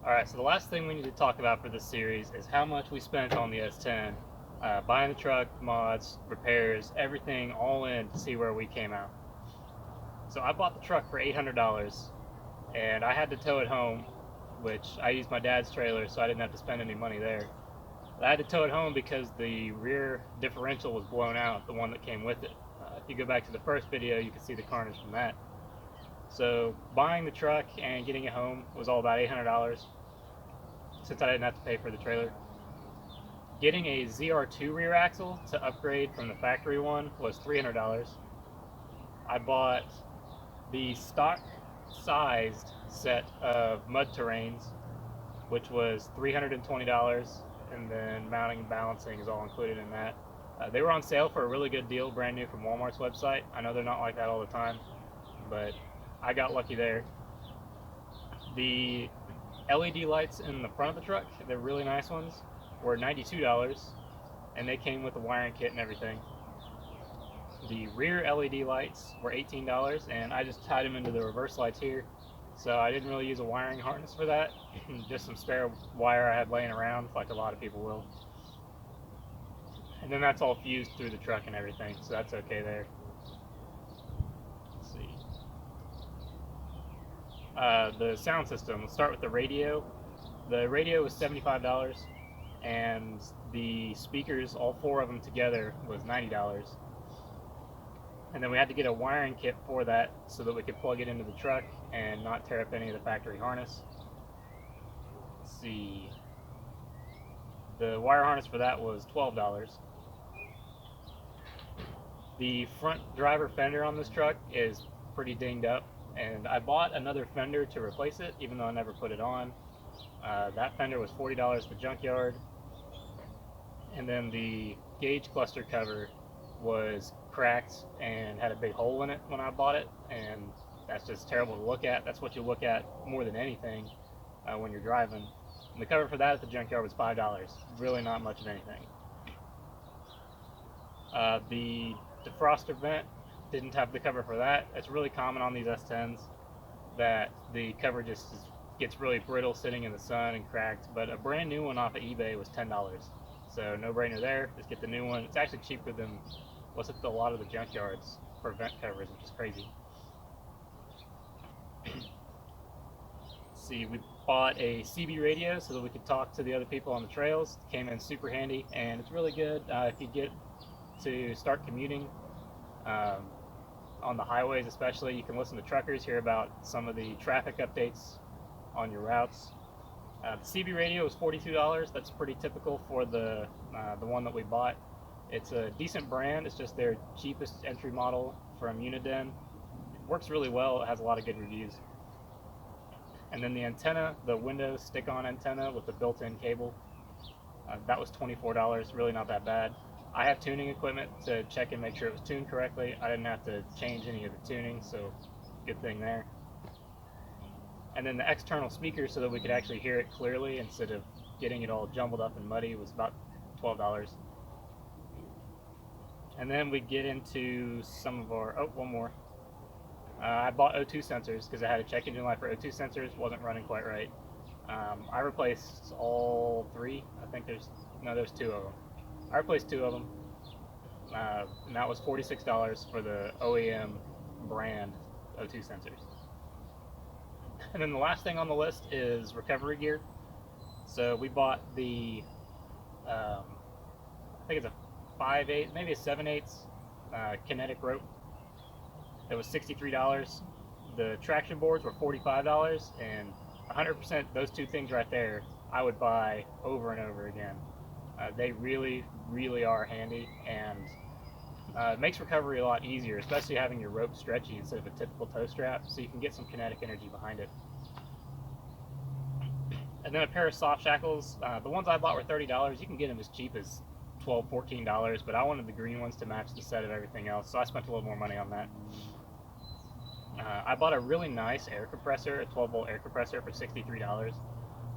Alright, so the last thing we need to talk about for this series is how much we spent on the S10, buying the truck, mods, repairs, everything all in to see where we came out. So I bought the truck for $800 and I had to tow it home, which I used my dad's trailer so I didn't have to spend any money there. But I had to tow it home because the rear differential was blown out, the one that came with it. If you go back to the first video, you can see the carnage from that. So buying the truck and getting it home was all about $800 since I didn't have to pay for the trailer. Getting a ZR2 rear axle to upgrade from the factory one was $300. I bought the stock sized set of mud terrains, which was $320, and then mounting and balancing is all included in that. They were on sale for a really good deal, brand new from Walmart's website. I know they're not like that all the time, but I got lucky there. The LED lights in the front of the truck, they're really nice ones, were $92, and they came with the wiring kit and everything. The rear LED lights were $18, and I just tied them into the reverse lights here, so I didn't really use a wiring harness for that. Just some spare wire I had laying around, like a lot of people will. And then that's all fused through the truck and everything, so that's okay there. Let's see. The sound system, let's start with the radio. The radio was $75, and the speakers, all four of them together, was $90. And then we had to get a wiring kit for that so that we could plug it into the truck and not tear up any of the factory harness. Let's see. The wire harness for that was $12. The front driver fender on this truck is pretty dinged up, and I bought another fender to replace it, even though I never put it on. That fender was $40 at the junkyard. And then the gauge cluster cover was cracked and had a big hole in it when I bought it, and that's just terrible to look at. That's what you look at more than anything when you're driving. And the cover for that at the junkyard was $5. Really not much of anything. The defroster vent didn't have the cover for that. It's really common on these S10s that the cover just gets really brittle sitting in the sun and cracked, but a brand new one off of eBay was $10. So no brainer there, just get the new one. It's actually cheaper than what's at a lot of the junkyards for vent covers, which is crazy. Let's see, we bought a CB radio so that we could talk to the other people on the trails. It came in super handy, and it's really good if you get to start commuting on the highways especially. You can listen to truckers, hear about some of the traffic updates on your routes. The CB radio was $42. That's pretty typical for the one that we bought. It's a decent brand. It's just their cheapest entry model from Uniden. It works really well. It has a lot of good reviews. And then the antenna, the Windows stick-on antenna with the built-in cable, that was $24. Really not that bad. I have tuning equipment to check and make sure it was tuned correctly. I didn't have to change any of the tuning, so good thing there. And then the external speaker so that we could actually hear it clearly instead of getting it all jumbled up and muddy was about $12. And then we get into some of our, one more. I bought O2 sensors because I had a check engine light for O2 sensors, wasn't running quite right. I replaced all three. I think there's two of them. I replaced two of them, and that was $46 for the OEM brand O2 sensors. And then the last thing on the list is recovery gear. So we bought the, I think it's a 5/8, maybe a 7/8 kinetic rope. It was $63. The traction boards were $45, and 100% those two things right there I would buy over and over again. They really, really are handy, and it makes recovery a lot easier, especially having your rope stretchy instead of a typical tow strap, so you can get some kinetic energy behind it. And then a pair of soft shackles. The ones I bought were $30. You can get them as cheap as $12, $14, but I wanted the green ones to match the set of everything else, so I spent a little more money on that. I bought a really nice air compressor, a 12-volt air compressor for $63.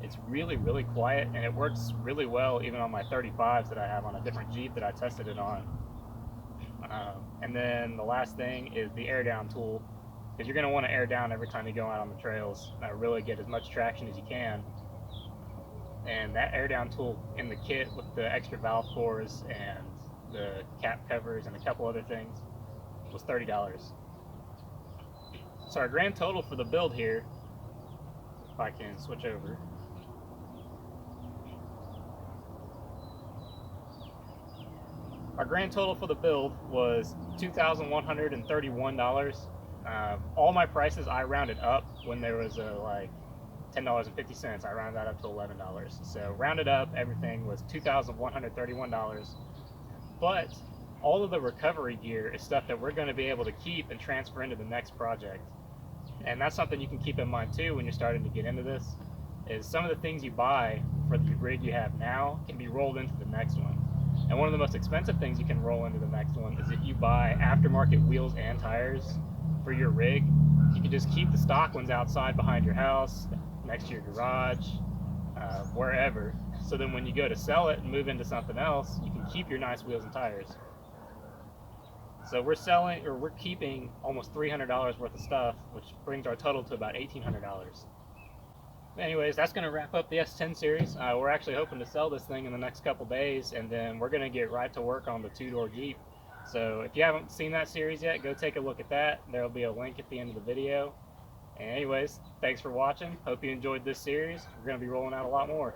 It's really, really quiet, and it works really well even on my 35s that I have on a different Jeep that I tested it on. And then the last thing is the air down tool, because you're going to want to air down every time you go out on the trails, really get as much traction as you can. and that air down tool in the kit with the extra valve cores and the cap covers and a couple other things was $30. So our grand total for the build here, if I can switch over, our grand total for the build was $2,131. All my prices I rounded up when there was a like $10.50. I rounded that up to $11. So rounded up, everything was $2,131. But all of the recovery gear is stuff that we're going to be able to keep and transfer into the next project. And that's something you can keep in mind too when you're starting to get into this, is some of the things you buy for the rig you have now can be rolled into the next one. And one of the most expensive things you can roll into the next one is if you buy aftermarket wheels and tires for your rig. You can just keep the stock ones outside behind your house, next to your garage, wherever. So then when you go to sell it and move into something else, you can keep your nice wheels and tires. So we're keeping almost $300 worth of stuff, which brings our total to about $1,800. Anyways, that's going to wrap up the S10 series. We're actually hoping to sell this thing in the next couple days, and then we're going to get right to work on the two-door Jeep. So if you haven't seen that series yet, go take a look at that. There'll be a link at the end of the video. And anyways, thanks for watching. Hope you enjoyed this series. We're going to be rolling out a lot more.